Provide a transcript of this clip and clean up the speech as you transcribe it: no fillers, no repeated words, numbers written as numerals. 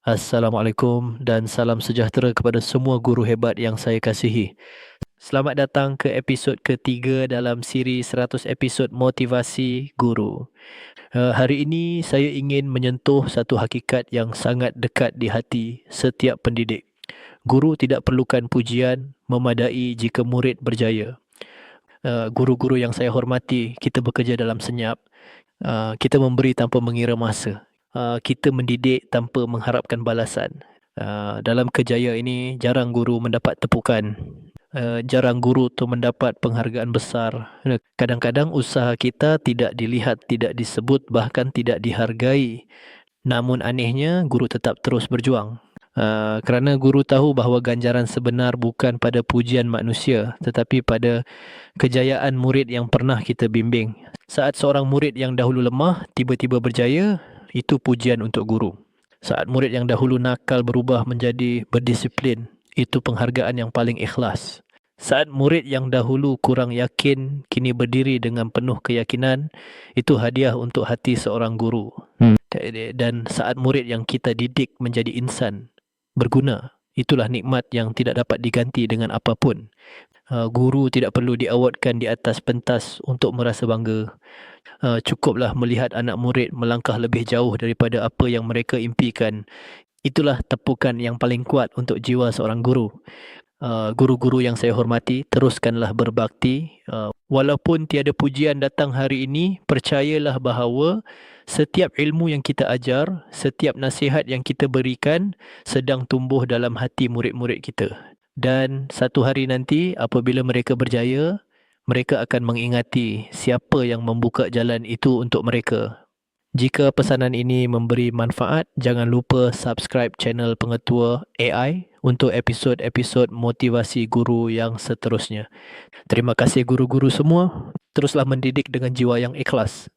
Assalamualaikum dan salam sejahtera kepada semua guru hebat yang saya kasihi. Selamat datang ke episod ketiga dalam siri 100 episod motivasi guru. Hari ini saya ingin menyentuh satu hakikat yang sangat dekat di hati setiap pendidik. Guru tidak perlukan pujian memadai jika murid berjaya. Guru-guru yang saya hormati, kita bekerja dalam senyap. Kita memberi tanpa mengira masa. Kita mendidik tanpa mengharapkan balasan. Dalam kerjaya ini, jarang guru mendapat tepukan. Jarang guru tu mendapat penghargaan besar. Kadang-kadang usaha kita tidak dilihat, tidak disebut, bahkan tidak dihargai. Namun anehnya, guru tetap terus berjuang. Kerana guru tahu bahawa ganjaran sebenar bukan pada pujian manusia, tetapi pada kejayaan murid yang pernah kita bimbing. Saat seorang murid yang dahulu lemah tiba-tiba berjaya, itu pujian untuk guru. Saat murid yang dahulu nakal berubah menjadi berdisiplin, itu penghargaan yang paling ikhlas. Saat murid yang dahulu kurang yakin kini berdiri dengan penuh keyakinan, itu hadiah untuk hati seorang guru. Dan saat murid yang kita didik menjadi insan berguna, itulah nikmat yang tidak dapat diganti dengan apapun. Guru tidak perlu diawardkan di atas pentas untuk merasa bangga. Cukuplah melihat anak murid melangkah lebih jauh daripada apa yang mereka impikan. Itulah tepukan yang paling kuat untuk jiwa seorang guru. Guru-guru yang saya hormati, teruskanlah berbakti. Walaupun tiada pujian datang hari ini, percayalah bahawa setiap ilmu yang kita ajar, setiap nasihat yang kita berikan sedang tumbuh dalam hati murid-murid kita. Dan satu hari nanti apabila mereka berjaya, mereka akan mengingati siapa yang membuka jalan itu untuk mereka. Jika pesanan ini memberi manfaat, jangan lupa subscribe channel Pengetua AI untuk episod-episod motivasi guru yang seterusnya. Terima kasih guru-guru semua. Teruslah mendidik dengan jiwa yang ikhlas.